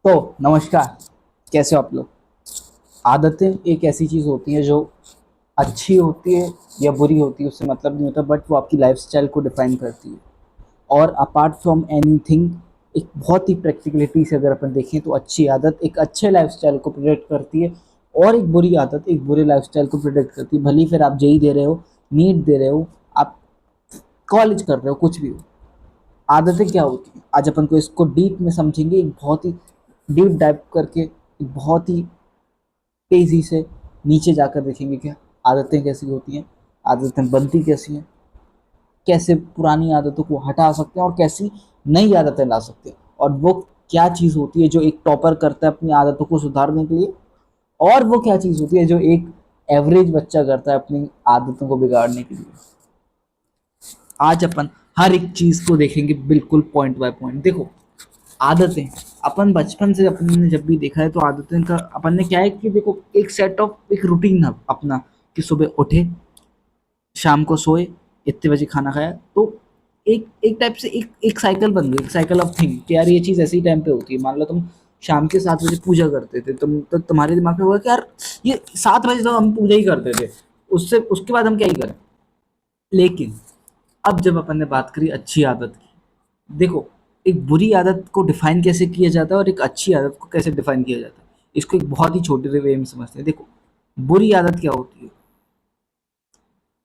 तो नमस्कार। कैसे हो आप लोग? आदतें एक ऐसी चीज़ होती है जो अच्छी होती है या बुरी होती है, उससे मतलब नहीं होता, बट वो आपकी लाइफस्टाइल को डिफाइन करती है। और अपार्ट फ्रॉम एनीथिंग, एक बहुत ही प्रैक्टिकलिटी से अगर अपन देखें तो अच्छी आदत एक अच्छे लाइफस्टाइल को प्रोटेक्ट करती है, और एक बुरी आदत एक बुरे लाइफस्टाइल को प्रोटेक्ट करती है। भले ही फिर आप जेई दे रहे हो, नीट दे रहे हो, आप कॉलेज कर रहे हो, कुछ भी हो। आदतें क्या होती हैं, आज अपन को इसको डीप में समझेंगे, एक बहुत ही डीप डाइव करके, एक बहुत ही तेज़ी से नीचे जाकर देखेंगे कि आदतें कैसी होती हैं, आदतें बनती कैसी हैं, कैसे पुरानी आदतों को हटा सकते हैं और कैसी नई आदतें ला सकते हैं, और वो क्या चीज़ होती है जो एक टॉपर करता है अपनी आदतों को सुधारने के लिए, और वो क्या चीज़ होती है जो एक एवरेज बच्चा करता है अपनी आदतों को बिगाड़ने के लिए। आज अपन हर एक चीज़ को देखेंगे बिल्कुल पॉइंट बाय पॉइंट। देखो, आदतें अपन बचपन से अपन ने जब भी देखा है तो आदतें का अपन ने क्या है कि देखो, एक सेट ऑफ एक रूटीन है अपना, कि सुबह उठे, शाम को सोए, इतने बजे खाना खाया, तो एक एक टाइप से एक एक साइकिल बन गई, एक साइकिल ऑफ थिंग कि यार ये चीज़ ऐसी टाइम पे होती है। मान लो तुम शाम के 7 बजे पूजा करते थे, तुम तो तुम्हारे दिमाग में होगा कि यार ये 7 बजे तो हम पूजा ही करते थे, उससे उसके बाद हम क्या ही करें। लेकिन अब जब अपन ने बात करी अच्छी आदत की, देखो, एक बुरी आदत को डिफाइन कैसे किया जाता है और एक अच्छी आदत को कैसे डिफाइन किया जाता है, इसको एक बहुत ही छोटे वे में समझते हैं। देखो, बुरी आदत क्या होती है?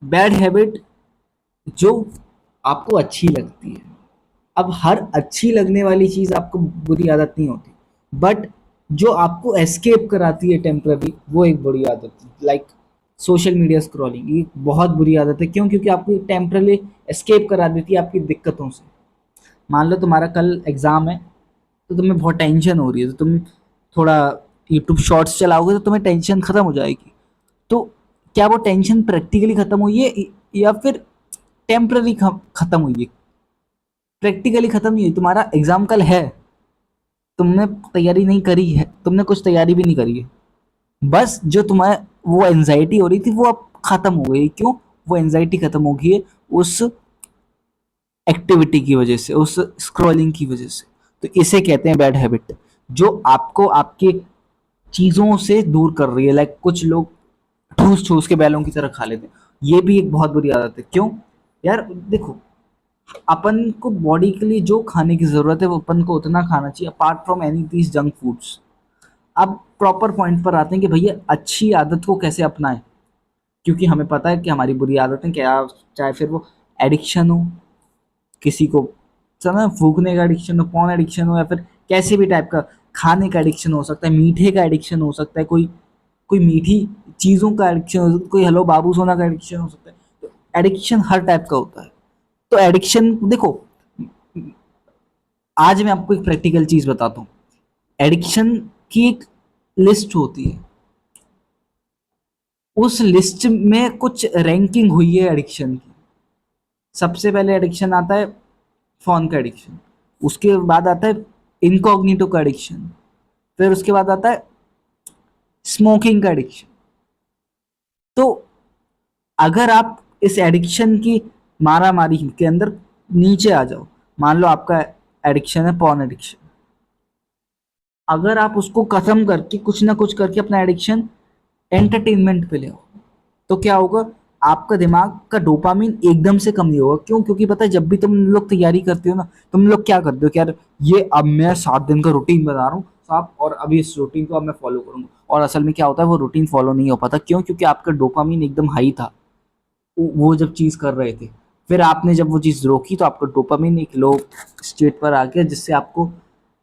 बैड हैबिट जो आपको अच्छी लगती है। अब हर अच्छी लगने वाली चीज़ आपको बुरी आदत नहीं होती, बट जो आपको एस्केप कराती है टेम्पररी, वो एक बुरी आदत है। लाइक सोशल मीडिया स्क्रॉलिंग, ये बहुत बुरी आदत है। क्यों? क्योंकि आपको टेम्परली एस्केप करा देती है आपकी दिक्कतों से। मान लो तुम्हारा कल एग्ज़ाम है, तो तुम्हें बहुत टेंशन हो रही है, तो तुम थोड़ा यूट्यूब शॉर्ट्स चलाओगे तो तुम्हें टेंशन खत्म हो जाएगी। तो क्या वो टेंशन प्रैक्टिकली खत्म हुई है या फिर टेम्पररी खत्म हुई है? प्रैक्टिकली खत्म नहीं हुई। तुम्हारा एग्जाम कल है, तुमने तैयारी नहीं करी है, तुमने कुछ तैयारी भी नहीं करी है, बस जो तुम्हें वो एनजाइटी हो रही थी वो अब खत्म हो गई। क्यों? वो एनजाइटी खत्म हो गई है उस एक्टिविटी की वजह से, उस स्क्रॉलिंग की वजह से। तो इसे कहते हैं बैड हैबिट, जो आपको आपके चीज़ों से दूर कर रही है। लाइक कुछ लोग ठूस ठूस के बैलों की तरह खा लेते हैं, ये भी एक बहुत बुरी आदत है। क्यों? यार देखो, अपन को बॉडी के लिए जो खाने की ज़रूरत है वो अपन को उतना खाना चाहिए, apart from any these junk foods. अब प्रॉपर पॉइंट पर आते हैं कि भैया अच्छी आदत को कैसे अपनाएं, क्योंकि हमें पता है कि हमारी बुरी आदतें क्या, चाहे फिर वो एडिक्शन हो, किसी को समय फूकने का एडिक्शन हो, पॉर्न एडिक्शन हो, या फिर कैसे भी टाइप का खाने का एडिक्शन हो सकता है, मीठे का एडिक्शन हो सकता है, कोई कोई मीठी चीज़ों का एडिक्शन हो सकता है, कोई हेलो बाबू सोना का एडिक्शन हो सकता है। तो एडिक्शन हर टाइप का होता है। तो एडिक्शन देखो, आज मैं आपको एक प्रैक्टिकल चीज़ बताता हूँ। एडिक्शन की एक लिस्ट होती है, उस लिस्ट में कुछ रैंकिंग हुई है एडिक्शन की। सबसे पहले एडिक्शन आता है फ़ोन का एडिक्शन, उसके बाद आता है इनकॉग्निटो का एडिक्शन, फिर उसके बाद आता है स्मोकिंग का एडिक्शन। तो अगर आप इस एडिक्शन की मारा मारी के अंदर नीचे आ जाओ, मान लो आपका एडिक्शन है पॉर्न एडिक्शन, अगर आप उसको खत्म करके कुछ ना कुछ करके अपना एडिक्शन एंटरटेनमेंट पे ले आओ, तो क्या होगा? आपका दिमाग का डोपामिन एकदम से कम नहीं होगा। क्यों? क्योंकि पता है, जब भी तुम लोग तैयारी करते हो ना, तुम लोग क्या करते हो कि यार ये अब मैं 7 दिन का रूटीन बना रहा हूँ साहब, और अभी इस रूटीन को अब मैं फॉलो करूंगा, और असल में क्या होता है, वो रूटीन फॉलो नहीं हो पाता। क्यों? क्योंकि आपका डोपामिन एकदम हाई था वो जब चीज़ कर रहे थे। फिर आपने जब वो चीज़ रोकी तो आपका डोपामिन एक लो स्टेट पर आ गया, जिससे आपको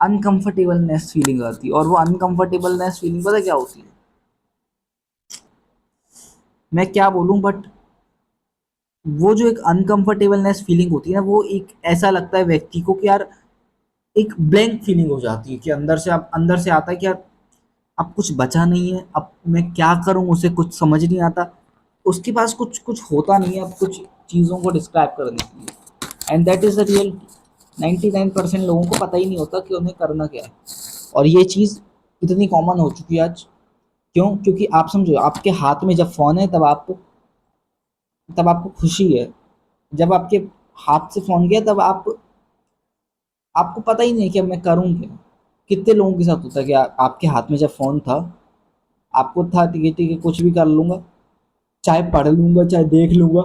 अनकंफर्टेबलनेस फीलिंग आती है। और वो अनकंफर्टेबलनेस फीलिंग पता है क्या होती है? मैं क्या बोलूँ, बट वो जो एक अनकंफर्टेबलनेस फीलिंग होती है ना, वो एक ऐसा लगता है व्यक्ति को कि यार एक ब्लैंक फीलिंग हो जाती है, कि अंदर से आता है कि यार अब कुछ बचा नहीं है, अब मैं क्या करूं, उसे कुछ समझ नहीं आता, उसके पास कुछ कुछ होता नहीं है अब कुछ चीज़ों को डिस्क्राइब करने के लिए। And that is the real 99% लोगों को पता ही नहीं होता कि उन्हें करना क्या है। और ये चीज़ इतनी कॉमन हो चुकी है आज। क्यों? क्योंकि आप समझो, आपके हाथ में जब फ़ोन है तब आपको खुशी है। जब आपके हाथ से फ़ोन गया तब आपको पता ही नहीं कि अब मैं करूँ क्या? कितने लोगों के साथ होता है कि आपके हाथ में जब फ़ोन था, आपको था ठीक है कुछ भी कर लूँगा, चाहे पढ़ लूँगा, चाहे देख लूँगा,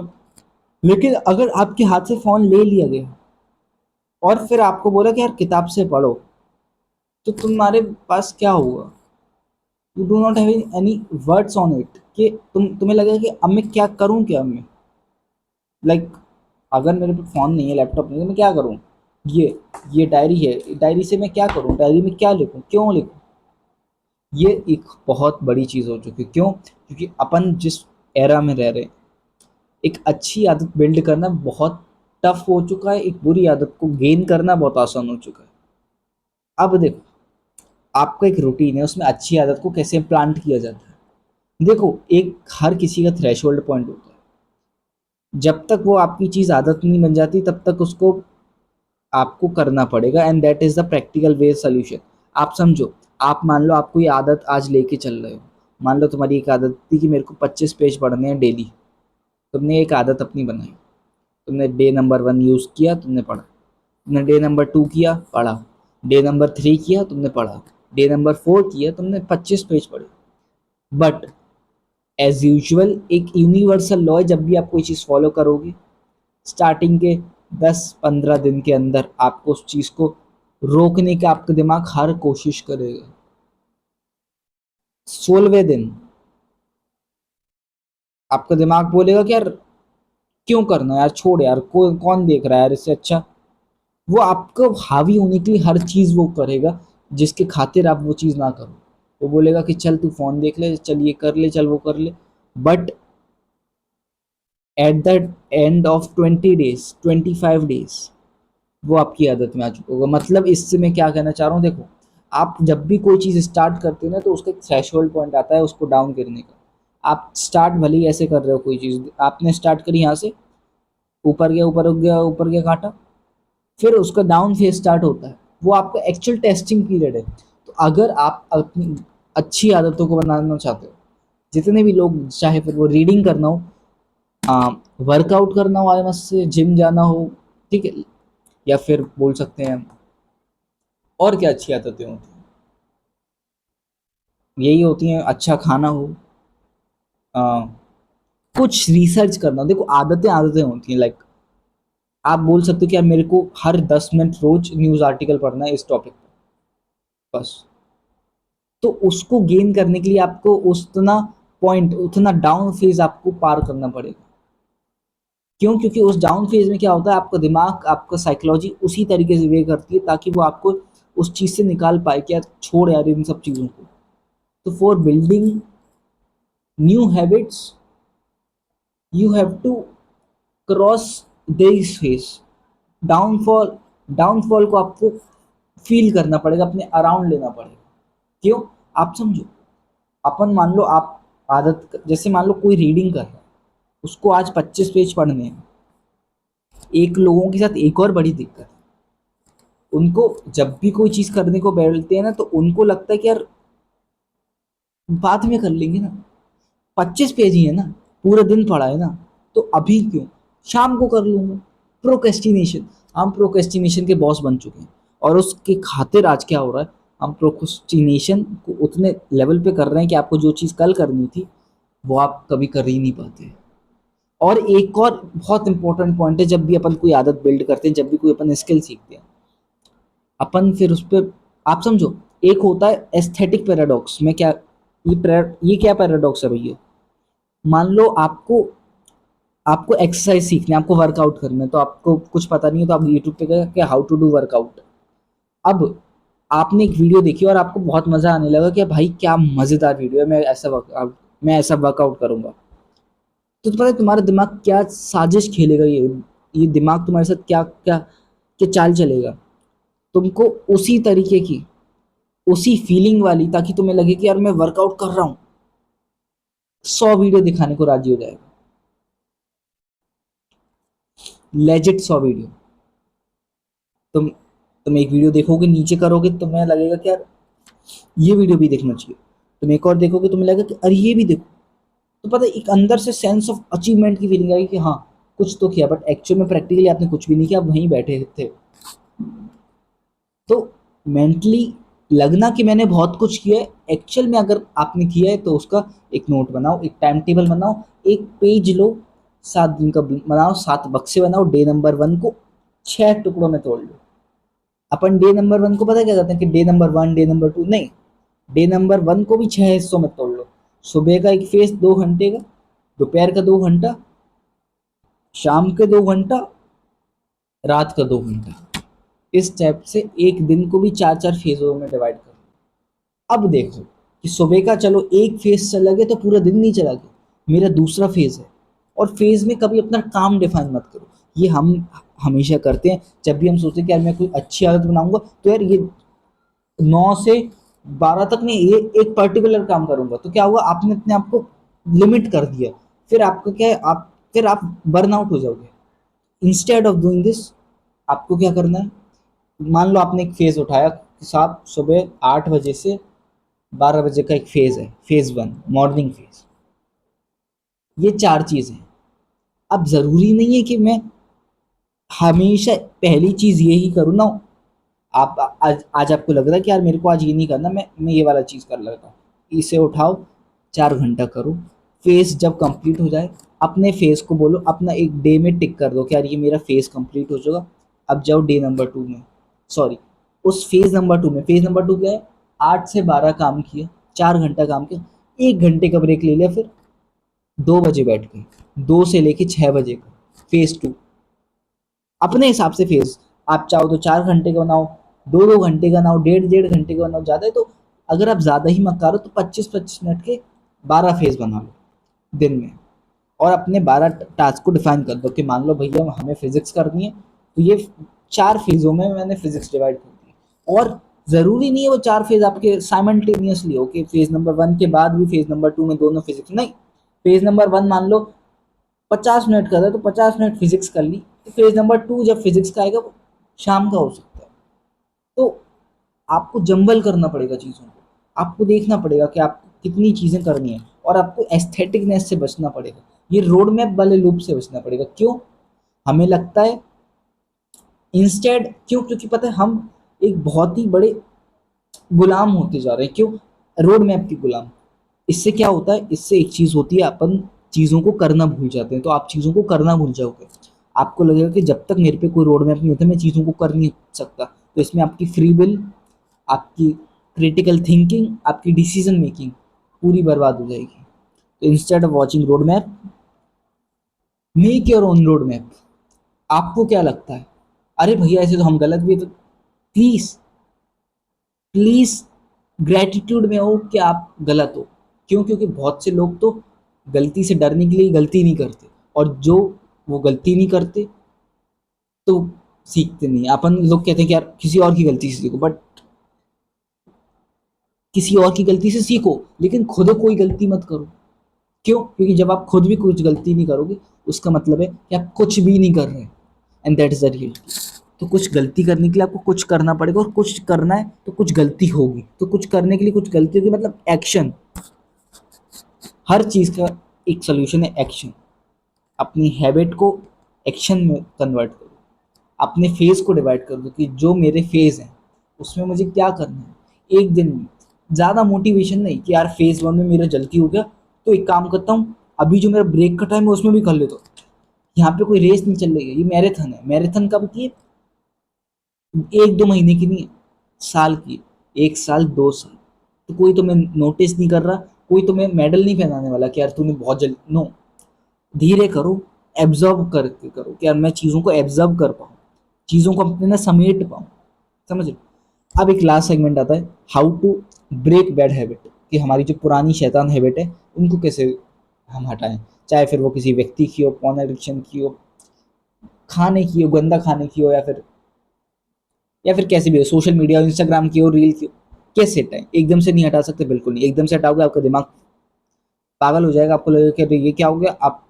लेकिन अगर आपके हाथ से फ़ोन ले लिया गया और फिर आपको बोला कि यार किताब से पढ़ो, तो तुम्हारे पास क्या होगा? You do not have any words on it कि तुम्हें लगेगा कि अब मैं क्या करूँ क्या अब मैं? लाइक अगर मेरे पे फ़ोन नहीं है, लैपटॉप नहीं है, तो मैं क्या करूँ? ये ये डायरी है, डायरी से मैं क्या करूँ? डायरी में क्या लिखूँ? क्यों लिखूँ? ये एक बहुत बड़ी चीज़ हो चुकी है। क्यों? क्योंकि अपन जिस एरा में रह रहे हैं, एक अच्छी आदत बिल्ड करना बहुत टफ हो चुका है, एक बुरी आदत को गेन करना बहुत आसान हो चुका है। अब देखो, आपका एक रूटीन है, उसमें अच्छी आदत को कैसे इम्प्लांट किया जाता है। देखो, एक हर किसी का थ्रेशोल्ड पॉइंट होता है। जब तक वो आपकी चीज़ आदत नहीं बन जाती, तब तक उसको आपको करना पड़ेगा, and that is the practical way solution. आप समझो, आप मान लो आप कोई आदत आज लेके चल रहे हो। मान लो तुम्हारी एक आदत थी कि मेरे को 25 पेज पढ़ने हैं डेली। तुमने एक आदत अपनी बनाई। तुमने डे नंबर 1 यूज़ किया, तुमने पढ़ा। तुमने डे नंबर 2 किया, पढ़ा। डे नंबर 3 किया, तुमने पढ़ा। डे नंबर 4 किया, तुमने 25 पेज पढ़े। बट एज यूजुअल एक यूनिवर्सल लॉ है, जब भी आप कोई चीज़ फॉलो करोगे, स्टार्टिंग के 10-15 दिन के अंदर आपको उस चीज़ को रोकने का आपका दिमाग हर कोशिश करेगा। 16वें दिन आपका दिमाग बोलेगा कि यार क्यों करना यार, छोड़ यार, कौन देख रहा है यार, इससे अच्छा। वो आपको हावी होने के लिए हर चीज़ वो करेगा जिसके खातिर आप वो चीज़ ना करो। वो बोलेगा कि चल तू फ़ोन देख ले, चल ये कर ले, चल वो कर ले। But at the end of 20 days, 25 days, वो आपकी आदत में आ चुका होगा। मतलब इससे मैं क्या कहना चाह रहा हूँ, देखो, आप जब भी कोई चीज़ स्टार्ट करते हो ना, तो उसका एक थ्रेशोल्ड पॉइंट आता है उसको डाउन करने का। आप स्टार्ट भले ही ऐसे कर रहे हो, कोई चीज़ आपने स्टार्ट करी यहाँ से, ऊपर गया, ऊपर गया, ऊपर गया कांटा, फिर उसका डाउन फेज स्टार्ट होता है। वो आपका एक्चुअल टेस्टिंग पीरियड है। तो अगर आप अपनी अच्छी आदतों को बनाना चाहते हो, जितने भी लोग, चाहे फिर वो रीडिंग करना हो, वर्कआउट करना हो, आराम से जिम जाना हो, ठीक है, या फिर बोल सकते हैं और क्या अच्छी आदतें होती हैं, यही होती हैं, अच्छा खाना हो, अ, कुछ रिसर्च करना हो। देखो, आदतें आदतें होती हैं। लाइक आप बोल सकते हो कि यार मेरे को हर 10 मिनट रोज न्यूज़ आर्टिकल पढ़ना है इस टॉपिक पर, बस। तो उसको गेन करने के लिए आपको उतना पॉइंट, उतना डाउन फेज आपको पार करना पड़ेगा। क्यों? क्योंकि उस डाउन फेज में क्या होता है, आपका दिमाग, आपका साइकोलॉजी उसी तरीके से वे करती है ताकि वो आपको उस चीज़ से निकाल पाए कि यार छोड़ यार इन सब चीज़ों को। तो for building new habits, you have to cross this phase. Downfall, downfall को आपको फील करना पड़ेगा, अपने अराउंड लेना पड़ेगा। क्यों? आप समझो, अपन मान लो आप आदत, जैसे मान लो कोई रीडिंग कर रहा है, उसको आज 25 पेज पढ़ने हैं। एक लोगों के साथ एक और बड़ी दिक्कत है, उनको जब भी कोई चीज़ करने को बैठते हैं ना, तो उनको लगता है कि यार बाद में कर लेंगे ना, 25 पेज ही है ना, पूरा दिन पढ़ा है ना, तो अभी क्यों, शाम को कर लूँगा। प्रोक्रेस्टिनेशन, हम प्रोक्रेस्टिनेशन के बॉस बन चुके हैं। और उसके खातिर आज क्या हो रहा है, हम प्रोक्रेस्टिनेशन को उतने लेवल पे कर रहे हैं कि आपको जो चीज़ कल करनी थी, वो आप कभी कर ही नहीं पाते। और एक और बहुत इंपॉर्टेंट पॉइंट है, जब भी अपन कोई आदत बिल्ड करते हैं, जब भी कोई अपन स्किल सीखते हैं, अपन फिर उस पर, आप समझो, एक होता है एस्थेटिक पैराडॉक्स में, क्या ये क्या पैराडॉक्स है भैया? मान लो आपको आपको एक्सरसाइज सीखना है, आपको वर्कआउट करना है, तो आपको कुछ पता नहीं है, तो आप यूट्यूब पे गए कि हाउ टू डू वर्कआउट। अब आपने एक वीडियो देखी और आपको बहुत मज़ा आने लगा कि भाई क्या मज़ेदार वीडियो है, मैं ऐसा वर्कआउट करूँगा। तो पता है तुम्हारा दिमाग क्या साजिश खेलेगा, ये दिमाग तुम्हारे साथ क्या क्या क्या चाल चलेगा, तुमको उसी तरीके की, उसी फीलिंग वाली, ताकि तुम्हें लगे कि यार मैं वर्कआउट कर रहा हूँ, 100 वीडियो दिखाने को राजी हो जाएगा। Legit 100 video. तुम तुम एक वीडियो देखोगे, नीचे करोगे, तुम्हें लगेगा कि यार ये वीडियो भी देखना चाहिए। तुम एक और देखोगे, तुम्हें लगेगा कि अरे ये भी देखो। तो पता है, एक अंदर से सेंस ऑफ अचीवमेंट की फीलिंग आएगी कि हाँ कुछ तो किया, बट एक्चुअल में प्रैक्टिकली आपने कुछ भी नहीं किया, आप वहीं बैठे थे। तो मेंटली लगना कि मैंने बहुत कुछ किया है, एक्चुअल में अगर आपने किया है तो उसका एक नोट बनाओ, एक टाइम टेबल बनाओ, एक पेज लो, 7 दिन का बनाओ, 7 बक्से बनाओ, डे नंबर 1 को 6 टुकड़ों में तोड़ लो। अपन डे नंबर 1 को पता क्या करते हैं कि डे नंबर 1, डे नंबर 2, नहीं, डे नंबर 1 को भी 6 हिस्सों में तोड़ लो। सुबह का एक फेज 2 घंटे का, दोपहर का 2 घंटा, शाम के 2 घंटा, रात का 2 घंटा। इस टाइप से एक दिन को भी 4 4 फेजों में डिवाइड करो। अब देखो कि सुबह का चलो एक फेज चला गया तो पूरा दिन नहीं चला गया, मेरा दूसरा फेज है। और फेज में कभी अपना काम डिफाइन मत करो। ये हम हमेशा करते हैं, जब भी हम सोचते हैं कि यार मैं कोई अच्छी आदत बनाऊंगा तो यार ये 9 से 12 तक मैं ये एक पर्टिकुलर काम करूंगा, तो क्या हुआ, आपने अपने आप को लिमिट कर दिया। फिर आपका क्या है, आप फिर आप बर्न आउट हो जाओगे। इंस्टेड ऑफ डूइंग दिस, आपको क्या करना है, मान लो आपने एक फेज उठाया कि साहब सुबह 8 बजे से 12 बजे का एक फेज है, फेज 1 मॉर्निंग फेज। ये 4 चीज़ हैं। अब ज़रूरी नहीं है कि मैं हमेशा पहली चीज़ ये ही करूँ ना। आप आज आपको लग रहा है कि यार मेरे को आज ये नहीं करना, मैं ये वाला चीज़ कर लेता हूँ, इसे उठाओ, 4 घंटा करो। फेज जब कंप्लीट हो जाए, अपने फेज को बोलो, अपना एक डे में टिक कर दो कि यार ये मेरा फेज कंप्लीट हो चुका। अब जाओ डे नंबर 2 में, सॉरी, उस फेज नंबर 2 में। फेज नंबर 2 क्या है, 8 से 12 काम किया, 4 घंटा काम किया, 1 घंटे का ब्रेक ले लिया, फिर 2 बजे बैठ गए, 2 से लेके 6 बजे का फेज 2। अपने हिसाब से फेज, आप चाहो तो 4 घंटे का बनाओ, 2 2 घंटे का बनाओ, 1.5 1.5 घंटे का बनाओ, ज़्यादा है तो, अगर आप ज़्यादा ही मकारो तो 25 25 मिनट के 12 फेज बना लो दिन में। और अपने 12 टास्क को डिफाइन कर दो कि मान लो भैया हमें फिजिक्स करनी है, तो ये 4 फेजों में मैंने फिजिक्स डिवाइड कर दी। और ज़रूरी नहीं है वो 4 फेज आपके साइमल्टेनियसली हो कि फेज नंबर 1 के बाद भी फेज नंबर 2 में दोनों फिजिक्स, नहीं। फेज नंबर 1 मान लो 50 मिनट का था तो 50 मिनट फिजिक्स कर ली, तो फेज नंबर 2 जब फिजिक्स का आएगा वो शाम का हो सकता है। तो आपको जंबल करना पड़ेगा चीज़ों को, आपको देखना पड़ेगा कि आपको कितनी चीज़ें करनी है, और आपको एस्थेटिकनेस से बचना पड़ेगा, ये रोड मैप वाले लूप से बचना पड़ेगा। क्यों, हमें लगता है इंस्टेड, क्यों, क्योंकि पता है हम एक बहुत ही बड़े गुलाम होते जा रहे हैं। क्यों, रोड मैप के गुलाम। इससे क्या होता है, इससे एक चीज़ होती है, अपन चीज़ों को करना भूल जाते हैं। तो आप चीज़ों को करना भूल जाओगे, आपको लगेगा कि जब तक मेरे पे कोई रोड मैप नहीं होता मैं चीज़ों को कर नहीं सकता। तो इसमें आपकी फ्री विल, आपकी क्रिटिकल थिंकिंग, आपकी डिसीजन मेकिंग पूरी बर्बाद हो जाएगी। तो instead of watching road map, make your own road map. आपको क्या लगता है, अरे भैया ऐसे तो हम गलत भी है, तो प्लीज़ प्लीज़ ग्रैटिट्यूड में हो कि आप गलत हो। क्यों, क्योंकि बहुत से लोग तो गलती से डरने के लिए गलती नहीं करते, और जो वो गलती नहीं करते तो सीखते नहीं। अपन लोग कहते हैं कि यार किसी और की गलती से सीखो, बट किसी और की गलती से सीखो लेकिन खुद कोई गलती मत करो। क्यों, क्योंकि जब आप खुद भी कुछ गलती नहीं करोगे उसका मतलब है कि आप कुछ भी नहीं कर रहे, and that is the reality. तो कुछ गलती करने के लिए आपको कुछ करना पड़ेगा, और कुछ करना है तो कुछ गलती होगी, तो कुछ करने के लिए कुछ गलती होगी, मतलब एक्शन। हर चीज़ का एक सोल्यूशन है, एक्शन। अपनी हैबिट को एक्शन में कन्वर्ट करो, अपने फेज को डिवाइड कर दो कि जो मेरे फेज हैं उसमें मुझे क्या करना है एक दिन में। ज़्यादा मोटिवेशन नहीं कि यार फेज 1 में मेरा जल्दी हो गया तो एक काम करता हूँ, अभी जो मेरा ब्रेक का टाइम है उसमें भी कर लेता हूँ। यहाँ पे कोई रेस नहीं चल रही है, ये मैराथन है। मैराथन कब की है, 1 2 महीने की नहीं है, साल की है। 1 साल 2 साल। तो कोई तुम्हें नोटिस नहीं कर रहा, कोई तुम्हें मेडल नहीं पहनाने वाला कि यार तूने बहुत जल्दी, नो। धीरे करो, एब्जॉर्ब करके करो कि यार मैं चीज़ों को एब्जॉर्ब कर पाऊँ, चीज़ों को अपने ना समेट पाऊँ। समझ लो। अब एक लास्ट सेगमेंट आता है, how to break bad habit, कि हमारी जो पुरानी शैतान हैबिट है उनको कैसे हम हटाएं। चाहे फिर वो किसी व्यक्ति की हो, पॉर्न एडिक्शन की हो, खाने की हो, गंदा खाने की हो, या फिर कैसे भी हो, सोशल मीडिया, इंस्टाग्राम की हो, रील की हो। कैसे हटाएं, एकदम से नहीं हटा सकते, बिल्कुल नहीं। एकदम से हटाओगे आपका दिमाग पागल हो जाएगा, आपको लगेगा कि अरे ये क्या हो गया, आप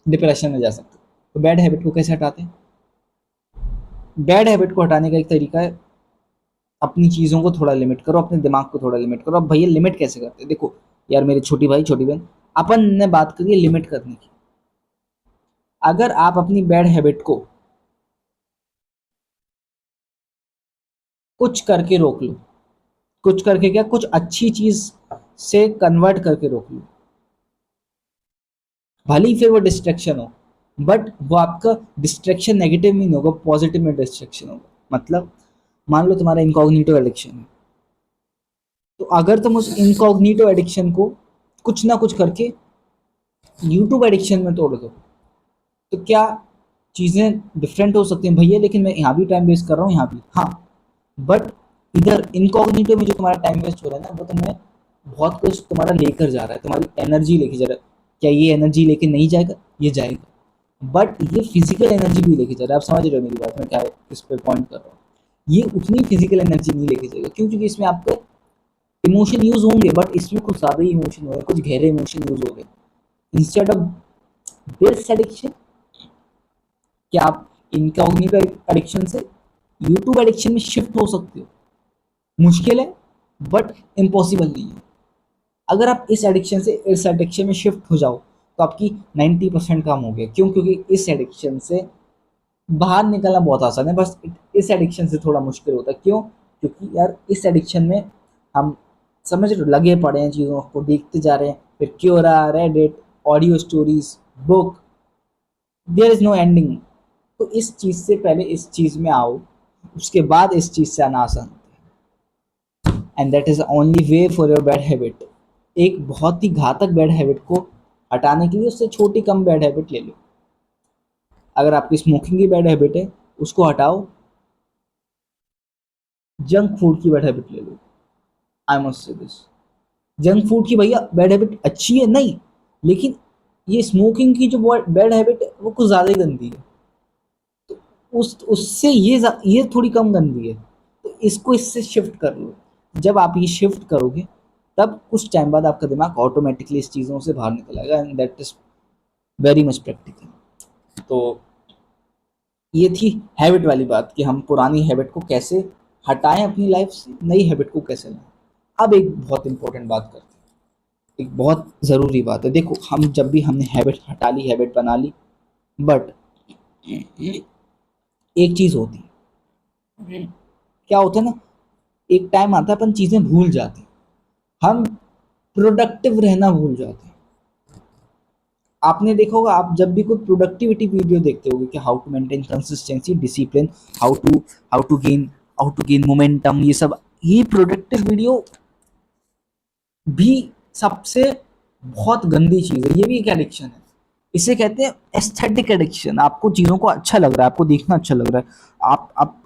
डिप्रेशन में जा सकते हो। तो बैड हैबिट को कैसे हटाते हैं, बैड हैबिट को हटाने का एक तरीका है, अपनी चीज़ों को थोड़ा लिमिट करो, अपने दिमाग को थोड़ा लिमिट करो। अब भैया लिमिट कैसे करते हैं, देखो यार मेरे छोटी भाई छोटी बहन, अपन ने बात करी है लिमिट करने की। अगर आप अपनी बैड हैबिट को कुछ करके रोक लो, कुछ करके क्या, कुछ अच्छी चीज से कन्वर्ट करके रोक लो, भले ही फिर वो डिस्ट्रैक्शन हो, बट वो आपका डिस्ट्रैक्शन नेगेटिव में नहीं होगा, पॉजिटिव में डिस्ट्रैक्शन होगा। मतलब मान लो तुम्हारा इनकॉग्निटो एडिक्शन है, तो अगर तुम उस इनकॉग्निटो एडिक्शन को कुछ ना कुछ करके यूट्यूब एडिक्शन में तोड़ दो, तो क्या चीज़ें डिफरेंट हो सकती हैं भैया, लेकिन मैं यहाँ भी टाइम वेस्ट कर रहा हूँ, यहाँ भी, हाँ, बट इधर इनकॉग्निटो में जो तुम्हारा टाइम वेस्ट हो रहा है ना, वो तुम्हें बहुत कुछ तुम्हारा लेकर जा रहा है, तुम्हारी एनर्जी लेके जा रहा है। क्या ये एनर्जी लेके नहीं जाएगा? ये जाएगा, बट ये फिजिकल एनर्जी भी लेके जा रहा है। आप समझ रहे हो मेरी बात, मैं क्या इस पे पॉइंट कर रहा हूँ? ये उतनी फिजिकल एनर्जी नहीं लेके जाएगा, क्यों? क्योंकि इसमें आपके इमोशन यूज होंगे, बट इसमें कुछ ज़्यादा ही इमोशन हो गए, कुछ गहरे इमोशन यूज हो गए। इंस्टेड ऑफ दिस एडिक्शन, क्या आप इनकॉग्निटो एडिक्शन से यूट्यूब एडिक्शन में शिफ्ट हो सकते हो? मुश्किल है, बट इम्पॉसिबल नहीं है। अगर आप इस एडिक्शन से इस एडिक्शन में शिफ्ट हो जाओ, तो आपकी 90% काम हो गया। क्यों? क्योंकि इस एडिक्शन से बाहर निकलना बहुत आसान है, बस इस एडिक्शन से थोड़ा मुश्किल होता है। क्यों? क्योंकि यार इस एडिक्शन में हम, समझ रहे हो, लगे पड़े हैं, चीज़ों को देखते जा रहे हैं, फिर Quora, Reddit, audio stories, book, there is no ending. तो इस चीज़ से पहले इस चीज़ में आओ, उसके बाद इस चीज़ से आना आसान, and that is only way for your bad habit. एक बहुत ही घातक बैड हैबिट को हटाने के लिए उससे छोटी कम बैड हैबिट ले लो। अगर आपकी स्मोकिंग की बैड हैबिट है, उसको हटाओ, जंक फूड की बैड हैबिट ले लो। I must say this, junk food की भैया बैड हैबिट अच्छी है नहीं, लेकिन ये स्मोकिंग की जो बैड हैबिट है वो कुछ ज़्यादा ही गंदी है। तो उस उससे ये थोड़ी कम गंदी है, तो इसको इससे शिफ्ट कर लो। जब आप ये शिफ्ट करोगे, तब कुछ टाइम बाद आपका दिमाग ऑटोमेटिकली इस चीज़ों से बाहर निकल आएगा, and that is very much practical. तो ये थी हैबिट वाली बात, कि हम पुरानी हैबिट को कैसे हटाएं अपनी लाइफ से, नई हैबिट को कैसे लाएं। अब एक बहुत इंपॉर्टेंट बात करते हैं, एक बहुत ज़रूरी बात है। देखो, हम जब भी हमने हैबिट हटा ली, हैबिट बना ली, बट एक चीज़ होती है, क्या होता है ना, एक टाइम आता है अपन चीज़ें भूल जाते हैं, हम प्रोडक्टिव रहना भूल जाते हैं। आपने देखा होगा, आप जब भी कोई प्रोडक्टिविटी वीडियो देखते होगे कि how to maintain consistency, discipline, how to gain momentum, ये सब, ये प्रोडक्टिव वीडियो भी सबसे बहुत गंदी चीज़ है। ये भी एक एडिक्शन है। इसे कहते हैं एस्थेटिक एडिक्शन। आपको चीज़ों को अच्छा लग रहा है, आपको देखना अच्छा लग रहा है,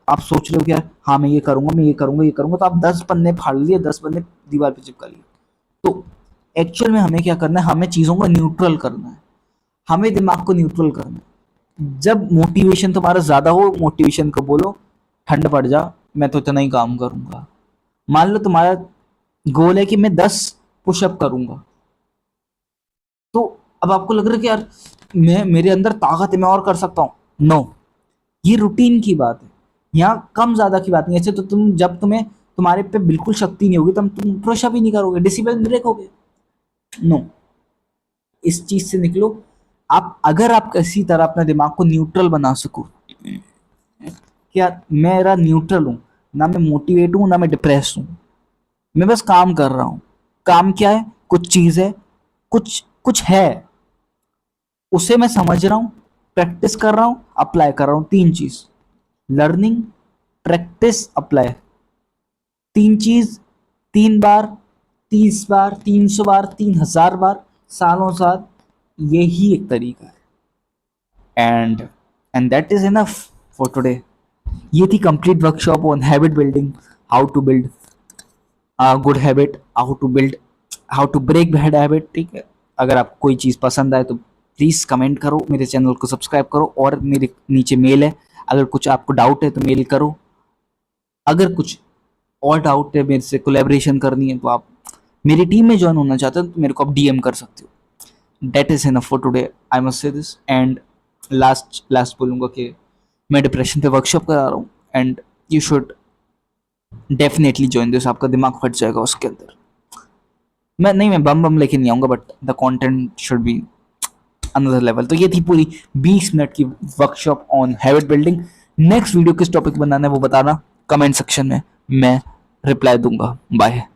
आप सोच रहे हो कि यार हाँ मैं ये करूँगा, मैं ये करूँगा, ये करूँगा, तो आप 10 पन्ने फाड़ लिए, 10 पन्ने दीवार पे चिपका लिए। तो एक्चुअल में हमें क्या करना है, हमें चीज़ों को न्यूट्रल करना है, हमें दिमाग को न्यूट्रल करना है। जब मोटिवेशन तुम्हारा ज़्यादा हो, मोटिवेशन को बोलो ठंड पड़ जा, मैं तो इतना ही काम करूँगा। मान लो तुम्हारा गोल है कि मैं 10 पुशअप करूँगा, तो अब आपको लग रहा है कि यार मैं, मेरे अंदर ताकत है, मैं और कर सकता हूँ। नो, ये रूटीन की बात है, यहाँ कम ज़्यादा की बात नहीं। ऐसे तो तुम, जब तुम्हारे पे बिल्कुल शक्ति नहीं होगी, तब तुम पुशअप ही नहीं करोगे, डिसिप्लिन ब्रेक हो गए। नो, इस चीज़ से निकलो। आप, अगर आप किसी तरह अपने दिमाग को न्यूट्रल बना सको, कि यार मेरा न्यूट्रल हूँ, ना मैं मोटिवेट हूँ ना मैं डिप्रेस हूँ, मैं बस काम कर रहा हूँ। काम क्या है? कुछ चीज़ है, कुछ कुछ है, उसे मैं समझ रहा हूँ, प्रैक्टिस कर रहा हूँ, अप्लाई कर रहा हूँ। तीन चीज़, लर्निंग, प्रैक्टिस, अप्लाई। तीन चीज़, 3 बार, 30 बार, 300 बार, 3000 बार, सालों साल, यही एक तरीका है। And and that is enough for today. ये थी complete workshop on habit building, how to build good habit, how to break bad habit. ठीक है, अगर आपको कोई चीज़ पसंद आए तो प्लीज़ कमेंट करो, मेरे चैनल को सब्सक्राइब करो, और मेरे नीचे मेल है, अगर कुछ आपको डाउट है तो मेल करो। अगर कुछ और डाउट है, मेरे से कोलेब्रेशन करनी है, तो आप मेरी टीम में ज्वाइन होना चाहते हो तो मेरे को आप डीएम कर सकते हो। That is enough for today, I must say this. And last बोलूँगा कि मैं डिप्रेशन पे वर्कशॉप करा रहा हूँ, and you should definitely join this. आपका दिमाग फट जाएगा उसके अंदर। मैं बम बम लेके नहीं आऊँगा, but the content should be another level. तो ये थी पूरी 20 मिनट की workshop on habit building. Next video किस टॉपिक बनाना है वो बताना कमेंट सेक्शन में, मैं रिप्लाई दूंगा। बाय।